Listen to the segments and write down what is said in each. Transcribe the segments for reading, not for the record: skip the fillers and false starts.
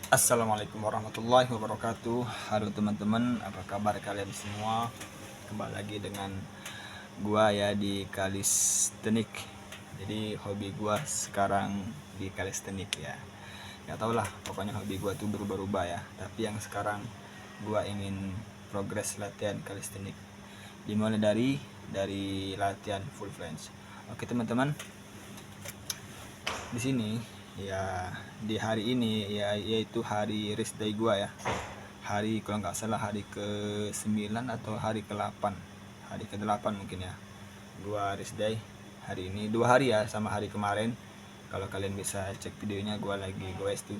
Assalamualaikum warahmatullahi wabarakatuh. Halo teman-teman, apa kabar kalian semua? Kembali lagi dengan gua ya di kalistenik. Jadi hobi gua sekarang di kalistenik ya. Gak tau lah, pokoknya hobi gua tuh berubah-ubah ya. Tapi yang sekarang gua ingin progres latihan kalistenik. Dimulai dari latihan full flange. Oke teman-teman, di sini ya, di hari ini ya, yaitu hari rest day gua ya, hari kalau nggak salah hari ke-9 atau hari ke-8, hari ke-8 mungkin ya, gua rest day hari ini 2 hari ya, sama hari kemarin. Kalau kalian bisa cek videonya, gua lagi goes tuh.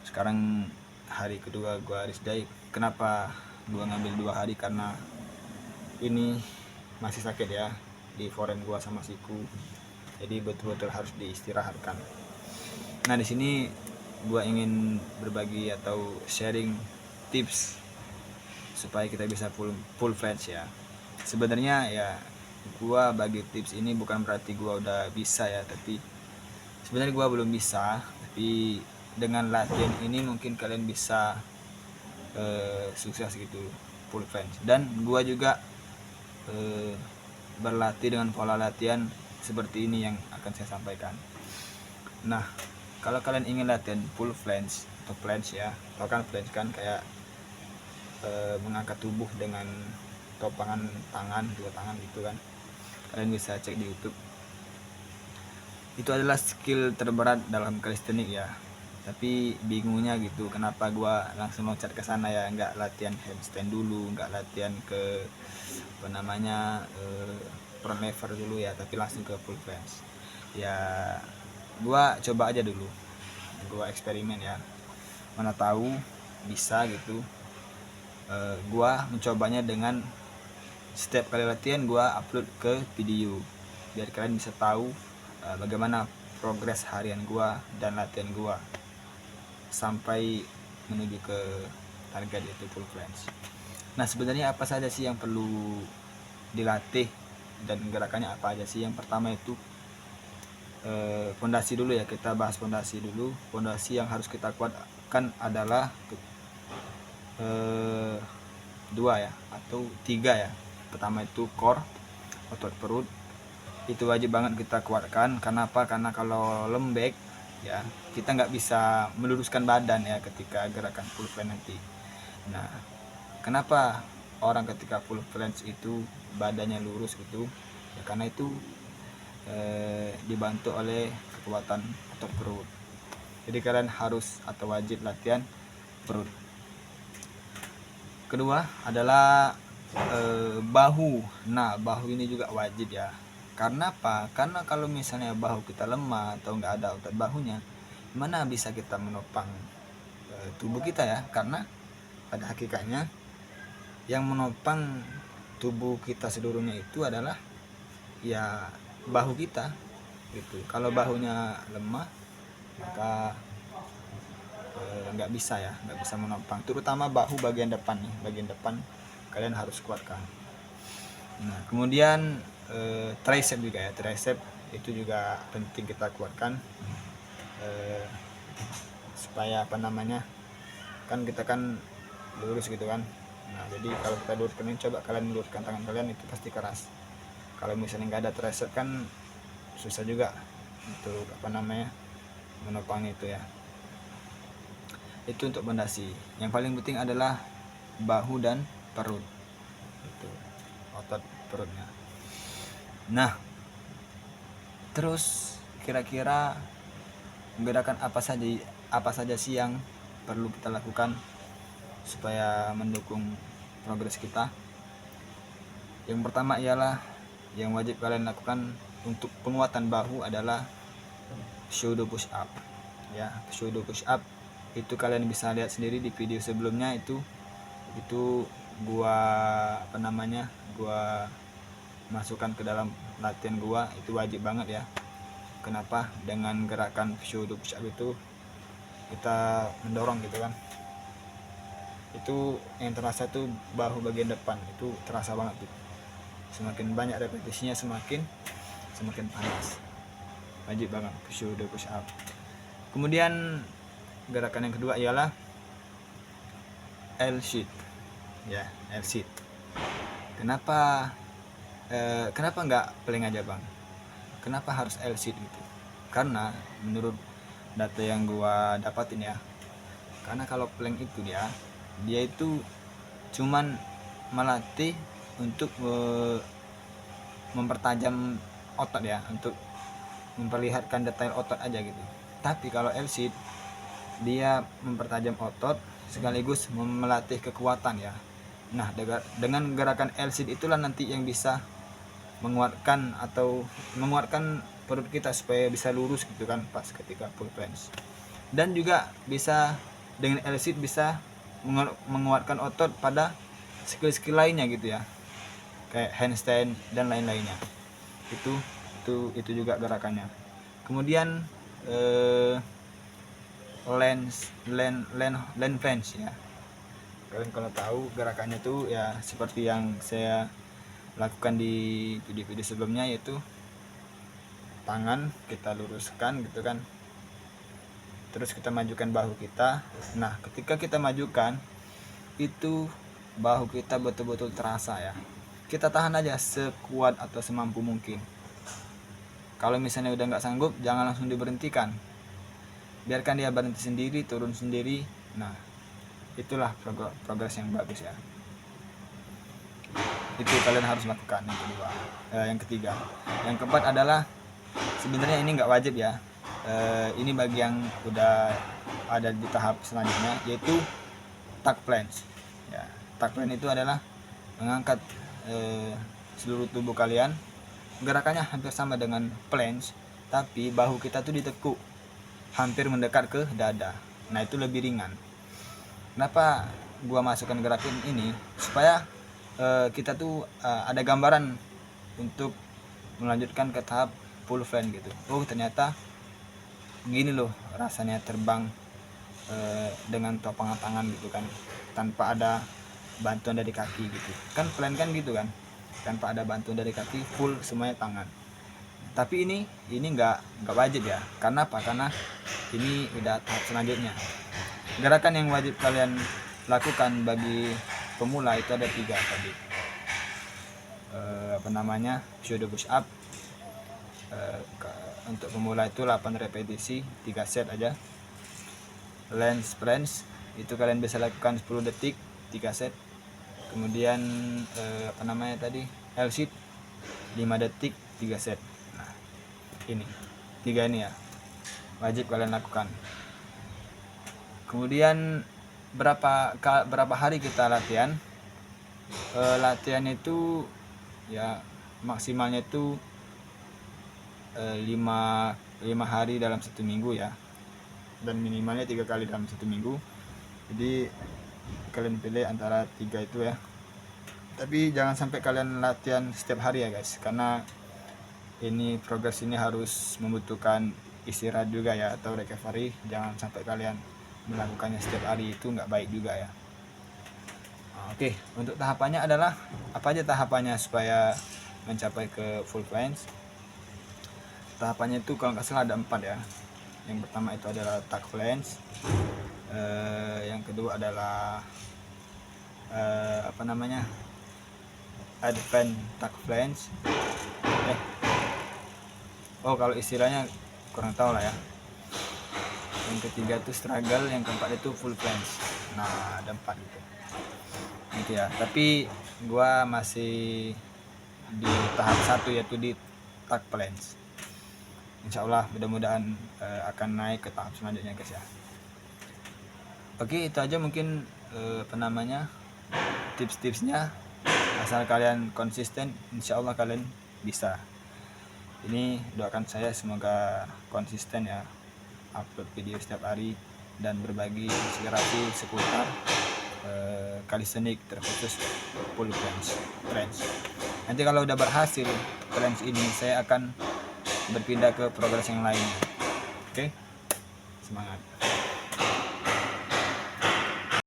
Sekarang hari kedua gua rest day. Kenapa gua ngambil 2 hari? Karena ini masih sakit ya di forearm gua sama siku, jadi betul-betul harus diistirahatkan. Nah, di sini gua ingin berbagi atau sharing tips supaya kita bisa full fledged ya. Sebenarnya ya, gua bagi tips ini bukan berarti gua udah bisa ya, tapi sebenarnya gua belum bisa. Tapi dengan latihan ini mungkin kalian bisa sukses gitu, full fledged. Dan gua juga berlatih dengan pola latihan seperti ini yang akan saya sampaikan. Nah, kalau kalian ingin latihan full flange atau flange ya, tau kan flange kan kayak mengangkat tubuh dengan topangan tangan, dua tangan gitu kan. Kalian bisa cek di YouTube. Itu adalah skill terberat dalam calisthenics ya. Tapi bingungnya gitu, kenapa gua langsung loncat ke sana ya, nggak latihan handstand dulu, nggak latihan ke apa namanya front lever dulu ya, tapi langsung ke full flange. Ya, gua coba aja dulu, gua eksperimen ya, mana tahu bisa gitu. Gua mencobanya dengan setiap kali latihan gua upload ke video biar kalian bisa tahu bagaimana progres harian gua dan latihan gua sampai menuju ke target yaitu full flange. Nah, sebenarnya apa saja sih yang perlu dilatih dan gerakannya apa aja sih? Yang pertama itu fondasi dulu ya, kita bahas fondasi dulu. Fondasi yang harus kita kuatkan adalah 2 ya atau 3 ya. Pertama itu core, otot perut, itu wajib banget kita kuatkan. Kenapa? Karena kalau lembek ya, kita nggak bisa meluruskan badan ya ketika gerakan full flange nanti. Nah, kenapa orang ketika full flange itu badannya lurus gitu ya? Karena itu dibantu oleh kekuatan otot perut. Jadi kalian harus atau wajib latihan perut. Kedua adalah bahu. Nah, bahu ini juga wajib ya. Karena apa? Karena kalau misalnya bahu kita lemah atau nggak ada otot bahunya, gimana bisa kita menopang tubuh kita ya? Karena pada hakikatnya yang menopang tubuh kita seluruhnya itu adalah ya bahu kita gitu. Kalau bahunya lemah, maka nggak bisa ya, nggak bisa menopang, terutama bahu bagian depan nih, bagian depan kalian harus kuatkan. Nah, kemudian tricep juga ya, tricep itu juga penting kita kuatkan supaya apa namanya, kan kita kan lurus gitu kan. Nah, jadi kalau kita luruskan ini, coba kalian luruskan tangan kalian, itu pasti keras. Kalau misalnya nggak ada tricep kan susah juga untuk apa namanya menopang itu ya. Itu untuk fondasi. Yang paling penting adalah bahu dan perut, itu otot perutnya. Nah, terus kira-kira gerakan apa saja sih yang perlu kita lakukan supaya mendukung progres kita? Yang pertama ialah yang wajib kalian lakukan untuk penguatan bahu adalah pseudo push up ya. Pseudo push up itu kalian bisa lihat sendiri di video sebelumnya, itu gua apa namanya, gua masukkan ke dalam latihan gua, itu wajib banget ya. Kenapa? Dengan gerakan pseudo push up itu kita mendorong gitu kan, itu yang terasa tuh bahu bagian depan, itu terasa banget tuh. Semakin banyak repetisinya semakin panas. Wajib banget pseudo push up. Kemudian gerakan yang kedua ialah L-sheet ya, L-sheet. Kenapa nggak plank aja bang? Kenapa harus L-sheet gitu? Karena menurut data yang gua dapatin ya, karena kalau plank itu dia itu cuman melatih untuk mempertajam otot ya, untuk memperlihatkan detail otot aja gitu. Tapi kalau L-sheet dia mempertajam otot sekaligus melatih kekuatan ya. Nah, dengan gerakan L-sheet itulah nanti yang bisa menguatkan perut kita supaya bisa lurus gitu kan pas ketika pull planks. Dan juga bisa dengan L-sheet bisa menguatkan otot pada skill-skill lainnya gitu ya, kayak handstand dan lain-lainnya. Itu juga gerakannya. Kemudian land planche ya. Kalian kalau tahu gerakannya tuh ya seperti yang saya lakukan di video-video sebelumnya, yaitu tangan kita luruskan gitu kan, terus kita majukan bahu kita. Nah, ketika kita majukan itu bahu kita betul-betul terasa ya. Kita tahan aja sekuat atau semampu mungkin. Kalau misalnya udah nggak sanggup, jangan langsung diberhentikan, biarkan dia berhenti sendiri, turun sendiri. Nah, itulah progres yang bagus ya. Itu kalian harus lakukan. Yang ketiga, yang keempat adalah, sebenarnya ini nggak wajib ya, ini bagi yang udah ada di tahap selanjutnya, yaitu tuck planche ya. Tuck planche itu adalah mengangkat seluruh tubuh kalian. Gerakannya hampir sama dengan planche, tapi bahu kita tuh ditekuk hampir mendekat ke dada. Nah, itu lebih ringan. Kenapa gua masukkan gerakan ini? Supaya kita tuh ada gambaran untuk melanjutkan ke tahap full planche gitu. Oh, ternyata gini loh rasanya terbang dengan topangan tangan gitu kan, tanpa ada bantuan dari kaki gitu kan. Planche kan gitu kan, tanpa ada bantuan dari kaki, full semuanya tangan. Tapi ini nggak wajib ya. Karena apa? Karena ini udah tahap selanjutnya. Gerakan yang wajib kalian lakukan bagi pemula itu ada 3 tadi. Pseudo push up. Untuk pemula itu 8 repetisi, 3 set aja. Land planche itu kalian bisa lakukan 10 detik, 3 set. Kemudian L-sheet 5 detik, 3 set. Nah, ini 3 ini ya wajib kalian lakukan. Kemudian berapa hari kita latihan? Latihan itu ya maksimalnya itu 5 hari dalam 1 minggu ya, dan minimalnya 3 kali dalam 1 minggu. Jadi kalian pilih antara 3 itu ya. Tapi jangan sampai kalian latihan setiap hari ya guys, karena ini progres ini harus membutuhkan istirahat juga ya, atau recovery. Jangan sampai kalian melakukannya setiap hari, itu nggak baik juga ya. Oke, untuk tahapannya adalah apa aja tahapannya supaya mencapai ke full planche? Tahapannya itu kalau nggak salah ada 4 ya. Yang pertama itu adalah tuck planche, yang kedua adalah advance tuck planche. Kalau istilahnya kurang tahu lah ya. Yang ketiga itu struggle, yang keempat itu full planche. Nah, ada 4 gitu ya. Tapi gua masih di tahap 1 yaitu di tuck planche. Insyaallah mudah-mudahan akan naik ke tahap selanjutnya guys ya. Oke, itu aja mungkin tips-tipsnya. Asal kalian konsisten, insyaallah kalian bisa. Ini doakan saya semoga konsisten ya, upload video setiap hari dan berbagi inspirasi seputar calisthenics terkhusus full planche. Nanti kalau udah berhasil planche ini, saya akan berpindah ke progres yang lain. Oke, semangat.